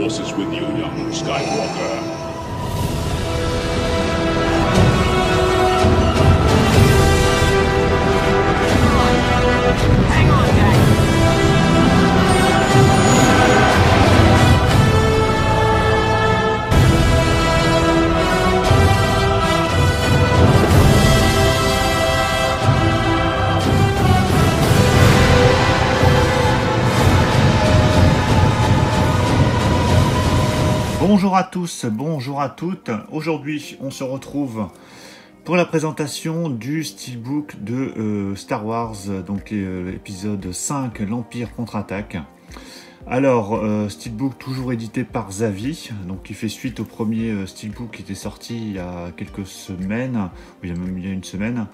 Force is with you, young Skywalker. Hang on, guys. Bonjour à tous, bonjour à toutes. Aujourd'hui, on se retrouve pour la présentation du Steelbook de Star Wars, donc l'épisode 5, l'Empire contre-attaque. Alors, Steelbook toujours édité par Zavi, donc qui fait suite au premier Steelbook qui était sorti il y a quelques semaines, il y a une semaine.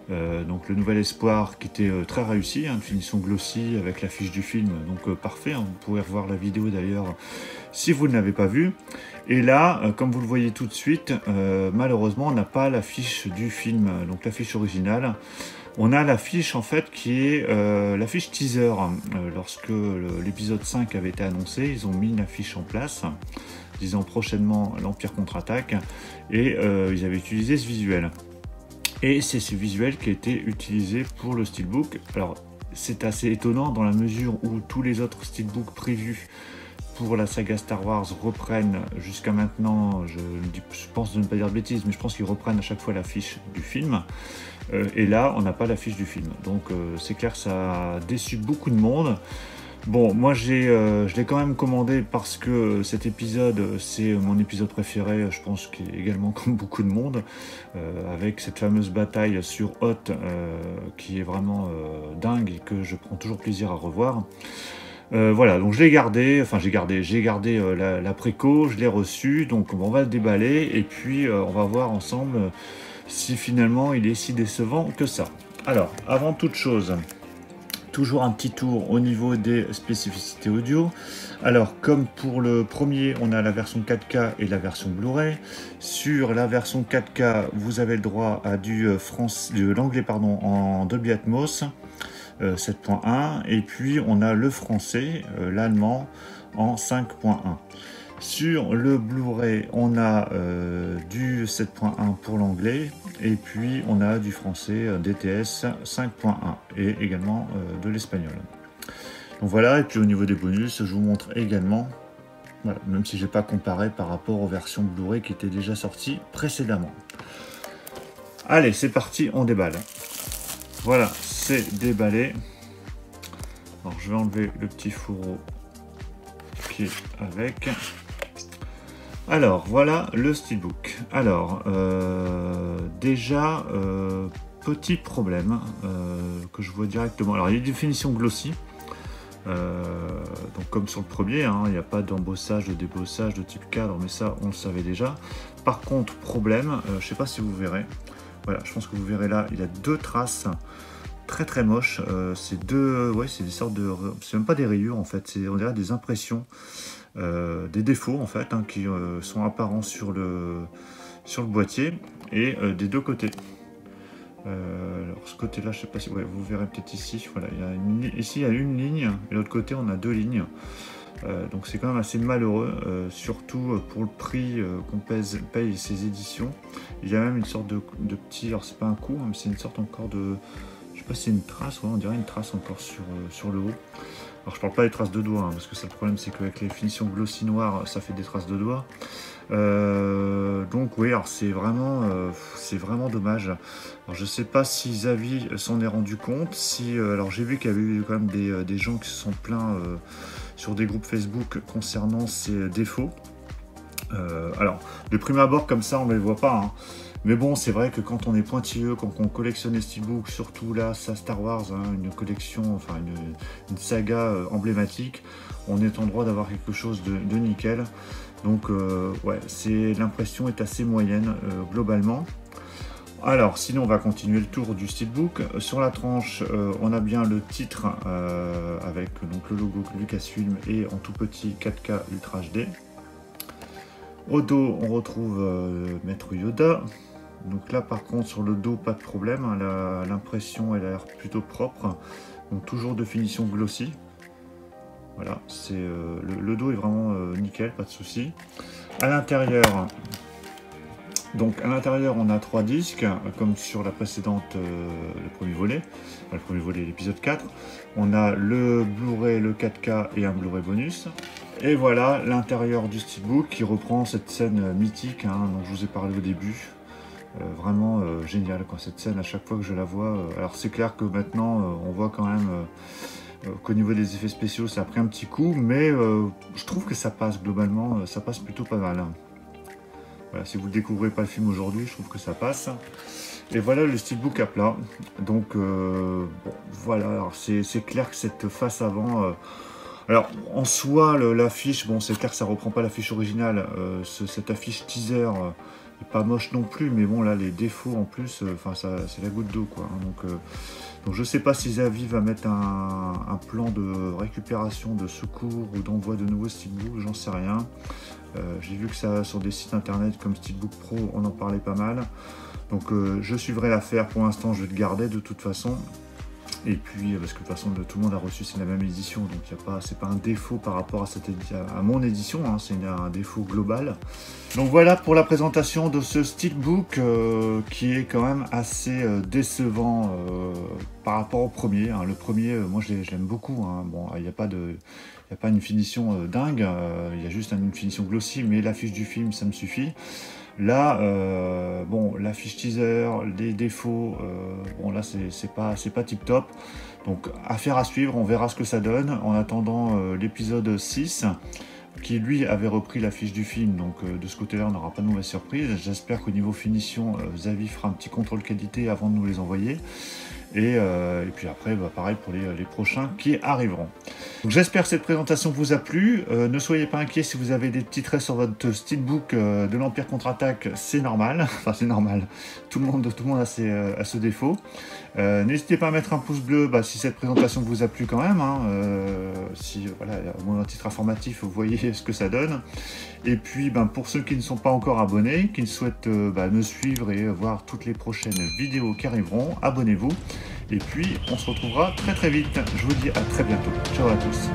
Donc le Nouvel Espoir qui était très réussi, une finition glossy avec l'affiche du film, donc parfait, hein, vous pouvez revoir la vidéo d'ailleurs si vous ne l'avez pas vue. Et là, comme vous le voyez tout de suite, malheureusement on n'a pas l'affiche du film, donc l'affiche originale. On a l'affiche en fait qui est l'affiche teaser. Lorsque l'épisode 5 avait été annoncé, ils ont mis une affiche en place, disant prochainement l'Empire contre-attaque, et ils avaient utilisé ce visuel. Et c'est ce visuel qui a été utilisé pour le Steelbook. Alors c'est assez étonnant dans la mesure où tous les autres Steelbooks prévus pour la saga Star Wars reprennent jusqu'à maintenant, je pense de ne pas dire de bêtises, mais je pense qu'ils reprennent à chaque fois l'affiche du film. Et là, on n'a pas l'affiche du film. Donc c'est clair que ça a déçu beaucoup de monde. Bon, moi je l'ai quand même commandé parce que cet épisode, c'est mon épisode préféré, je pense qu'il est également comme beaucoup de monde, avec cette fameuse bataille sur Hoth qui est vraiment dingue et que je prends toujours plaisir à revoir. Voilà, donc je l'ai gardé, j'ai gardé la préco, je l'ai reçu, donc on va le déballer et puis on va voir ensemble si finalement il est si décevant que ça. Alors, avant toute chose, toujours un petit tour au niveau des spécificités audio. Alors, comme pour le premier, on a la version 4K et la version Blu-ray. Sur la version 4K, vous avez le droit à de l'anglais en Dolby Atmos 7.1, et puis on a le français, l'allemand en 5.1. Sur le Blu-ray, on a du 7.1 pour l'anglais, et puis on a du français DTS 5.1 et également de l'espagnol. Donc voilà, et puis au niveau des bonus, je vous montre également, voilà, même si je n'ai pas comparé par rapport aux versions Blu-ray qui étaient déjà sorties précédemment. Allez, c'est parti, on déballe. Voilà, c'est déballé. Alors je vais enlever le petit fourreau qui est avec. Alors voilà le Steelbook. Alors déjà petit problème que je vois directement. Alors il y a une définition glossy. Donc comme sur le premier, hein, il n'y a pas d'embossage, de débossage de type cadre, mais ça on le savait déjà. Par contre problème, je ne sais pas si vous verrez. Voilà, je pense que vous verrez là, il y a deux traces très très moches. C'est des sortes de, c'est même pas des rayures en fait, c'est on dirait des impressions. Des défauts en fait, hein, qui sont apparents sur le boîtier et des deux côtés. Alors ce côté là, je sais pas si vous verrez peut-être ici, voilà, ici il y a une ligne et l'autre côté on a deux lignes. Donc c'est quand même assez malheureux, surtout pour le prix qu'on paye ces éditions. Il y a même une sorte de petit, alors c'est pas un coup, hein, mais c'est une sorte encore de, je sais pas si c'est une trace, ouais, on dirait une trace encore sur le haut. Alors je parle pas des traces de doigts, hein, parce que ça, le problème c'est qu'avec les finitions glossy noires, ça fait des traces de doigts. Donc oui, alors c'est vraiment dommage. Alors je sais pas si Zavi s'en est rendu compte. Alors j'ai vu qu'il y avait eu quand même des gens qui se sont plaints sur des groupes Facebook concernant ces défauts. Alors de prime abord comme ça on ne les voit pas, hein. Mais bon, c'est vrai que quand on est pointilleux, quand on collectionne les steelbooks, surtout là, ça Star Wars, hein, une collection, enfin une saga emblématique, on est en droit d'avoir quelque chose de nickel. Donc ouais, l'impression est assez moyenne globalement. Alors, sinon, on va continuer le tour du steelbook. Sur la tranche, on a bien le titre avec donc, le logo Lucasfilm et en tout petit 4K Ultra HD. Au dos, on retrouve Maître Yoda. Donc là, par contre, sur le dos, pas de problème, hein, l'impression elle a l'air plutôt propre. Donc toujours de finition glossy. Voilà, le dos est vraiment nickel, pas de souci. À l'intérieur, donc à l'intérieur on a 3 disques, comme sur la précédente, le premier volet, enfin, le premier volet, l'épisode 4. On a le Blu-ray, le 4K et un Blu-ray bonus. Et voilà l'intérieur du steelbook qui reprend cette scène mythique dont je vous ai parlé au début. Vraiment génial quoi, cette scène à chaque fois que je la vois. Alors c'est clair que maintenant on voit quand même qu'au niveau des effets spéciaux ça a pris un petit coup, mais je trouve que ça passe globalement, ça passe plutôt pas mal. Voilà, si vous ne découvrez pas le film aujourd'hui, je trouve que ça passe. Et voilà le steelbook à plat. Donc bon, voilà, alors c'est clair que cette face avant... alors en soi l'affiche, bon c'est clair que ça reprend pas l'affiche originale, cette affiche teaser est pas moche non plus, mais bon là les défauts en plus, c'est la goutte d'eau quoi. Donc je sais pas si Zavi va mettre un plan de récupération, de secours ou d'envoi de nouveaux steelbooks, j'en sais rien. J'ai vu que ça sur des sites internet comme Steelbook Pro, on en parlait pas mal. Donc je suivrai l'affaire, pour l'instant je vais le garder de toute façon. Et puis, parce que de toute façon, tout le monde a reçu, c'est la même édition, donc c'est pas un défaut par rapport à mon édition, c'est un défaut global. Donc voilà pour la présentation de ce steelbook qui est quand même assez décevant par rapport au premier. Le premier, moi je l'aime beaucoup. Bon, il n'y a pas une finition dingue, il y a juste une finition glossy, mais l'affiche du film, ça me suffit. Là, bon, l'affiche teaser, les défauts, bon là c'est pas tip top. Donc affaire à suivre, on verra ce que ça donne. En attendant l'épisode 6, qui lui avait repris l'affiche du film, donc de ce côté-là on n'aura pas de mauvaise surprise. J'espère qu'au niveau finition, Zavi fera un petit contrôle qualité avant de nous les envoyer. Et puis après, pareil pour les prochains qui arriveront. J'espère que cette présentation vous a plu. Ne soyez pas inquiets si vous avez des petits traits sur votre steelbook de l'Empire contre-attaque, c'est normal. Enfin, c'est normal. Tout le monde a ce défaut. N'hésitez pas à mettre un pouce bleu si cette présentation vous a plu quand même. Si, voilà, au moins un titre informatif, vous voyez ce que ça donne. Et puis, pour ceux qui ne sont pas encore abonnés, qui souhaitent me suivre et voir toutes les prochaines vidéos qui arriveront, abonnez-vous. Et puis, on se retrouvera très très vite. Je vous dis à très bientôt. Ciao à tous.